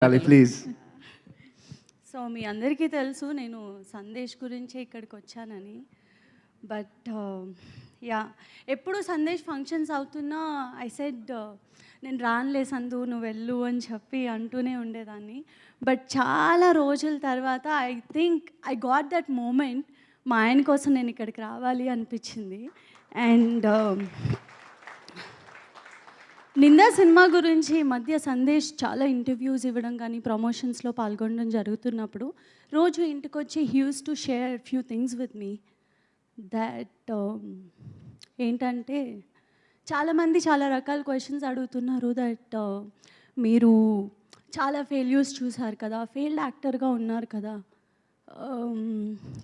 Please. So మీ అందరికీ తెలుసు నేను సందేశ్ గురించే ఇక్కడికి వచ్చానని. బట్ యా, ఎప్పుడు సందేశ్ ఫంక్షన్స్ అవుతున్నా ఐ సెడ్ నేను రానులే సందు నువ్వు వెళ్ళు అని చెప్పి అంటూనే ఉండేదాన్ని. బట్ చాలా రోజుల తర్వాత I think I got that moment, మా ఆయన కోసం నేను ఇక్కడికి రావాలి అనిపించింది. అండ్ నిందా సినిమా గురించి ఈ మధ్య సందేశ్ చాలా ఇంటర్వ్యూస్ ఇవ్వడం కానీ ప్రమోషన్స్లో పాల్గొనడం జరుగుతున్నప్పుడు రోజు ఇంటికి వచ్చి he uses to share few things with me. That ఏంటంటే చాలామంది చాలా రకాల క్వశ్చన్స్ అడుగుతున్నారు. దట్ మీరు చాలా ఫెయిల్యూర్స్ చూసారు కదా, ఫెయిల్డ్ యాక్టర్గా ఉన్నారు కదా,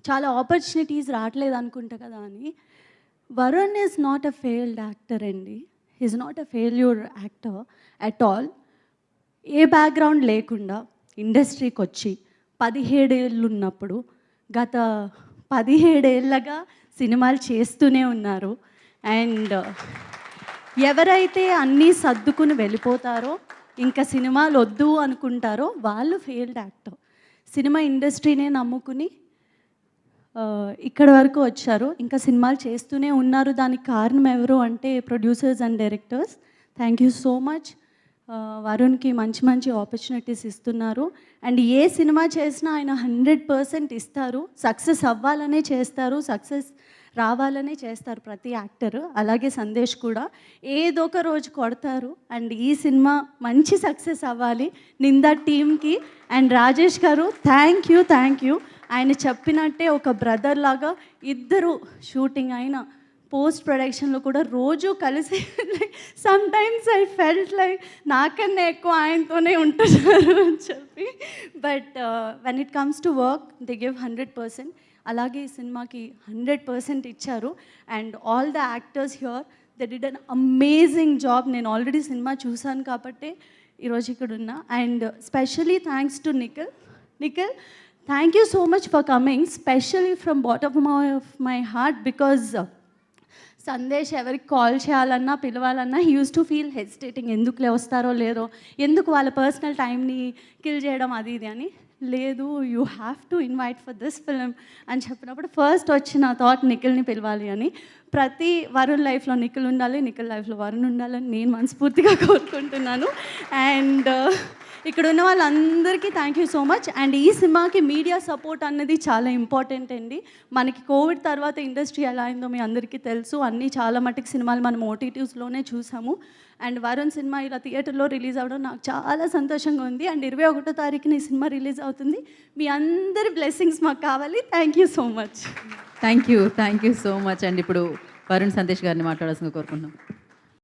చాలా ఆపర్చునిటీస్ రావట్లేదు అనుకుంటా కదా అని. Varun is not a failed actor అండి. Is not a failure actor at all. ఏ బ్యాక్గ్రౌండ్ లేకుండా ఇండస్ట్రీకి వచ్చి 17 ఏళ్ళు ఉన్నప్పుడు గత 17 ఏళ్ళగా సినిమాలు చేస్తూనే ఉన్నారు. అండ్ ఎవరైతే అన్నీ సర్దుకుని వెళ్ళిపోతారో, ఇంకా సినిమాలు వద్దు అనుకుంటారో వాళ్ళు ఫెయిల్డ్ యాక్టర్. సినిమా ఇండస్ట్రీనే నమ్ముకుని ఇక్కడ వరకు వచ్చారు, ఇంకా సినిమాలు చేస్తూనే ఉన్నారు. దానికి కారణం ఎవరు అంటే producers and directors. Thank you so much. వరుణ్కి మంచి మంచి ఆపర్చునిటీస్ ఇస్తున్నారు. అండ్ ఏ సినిమా చేసినా ఆయన 100% ఇస్తారు. సక్సెస్ అవ్వాలనే చేస్తారు, సక్సెస్ రావాలనే చేస్తారు ప్రతి యాక్టర్. అలాగే సందేశ్ కూడా ఏదో ఒక రోజు కొడతారు. అండ్ ఈ సినిమా మంచి సక్సెస్ అవ్వాలి నిందా టీమ్కి. అండ్ రాజేష్ గారు థ్యాంక్ యూ. ఆయన చెప్పినట్టే ఒక బ్రదర్ లాగా ఇద్దరు షూటింగ్ అయిన పోస్ట్ ప్రొడక్షన్లో కూడా రోజు కలిసి some times I felt like నాకన్నా ఎక్కువ ఆయనతోనే ఉంటున్నారు అని చెప్పి. But when it comes to work they give 100%. అలాగే ఈ సినిమాకి 100% ఇచ్చారు. And all the actors here they did an amazing job. నేను ఆల్రెడీ సినిమా చూశాను కాబట్టి ఈరోజు ఇక్కడ ఉన్నా. And specially thanks to Nikhil. Thank you so much for coming, especially from bottom of my heart, because Sandesh ఎవరికి కాల్ చేయాలన్నా పిలవాలన్నా he uses to feel hesitating. ఎందుకులే వస్తారో లేదో, ఎందుకు వాళ్ళ పర్సనల్ టైంని కిల్ చేయడం అది ఇది అని. లేదు, you have to invite for this film అని చెప్పినప్పుడు ఫస్ట్ వచ్చిన థాట్ నిఖిల్ని పిలవాలి అని. ప్రతి వరుణ్ లైఫ్లో నిఖిల్ ఉండాలి, నిఖిల్ లైఫ్లో వరుణ్ ఉండాలని నేను మనస్ఫూర్తిగా కోరుకుంటున్నాను. అండ్ ఇక్కడ ఉన్న వాళ్ళందరికీ thank you so much. And ఈ సినిమాకి మీడియా సపోర్ట్ అన్నది చాలా ఇంపార్టెంట్ అండి. మనకి కోవిడ్ తర్వాత ఇండస్ట్రీ ఎలా అయిందో మీ అందరికీ తెలుసు. అన్నీ చాలా మటుకు సినిమాలు మనం ఓటీటీస్లోనే చూసాము. అండ్ వరుణ్ సినిమా ఇలా థియేటర్లో రిలీజ్ అవ్వడం నాకు చాలా సంతోషంగా ఉంది. అండ్ 21వ తారీఖున ఈ సినిమా రిలీజ్ అవుతుంది. మీ అందరి బ్లెస్సింగ్స్ మాకు కావాలి. Thank you so much. Thank you so much అండి. ఇప్పుడు వరుణ్ సందేశ్ గారిని మాట్లాడాల్సిందిగా కోరుకుంటున్నాం.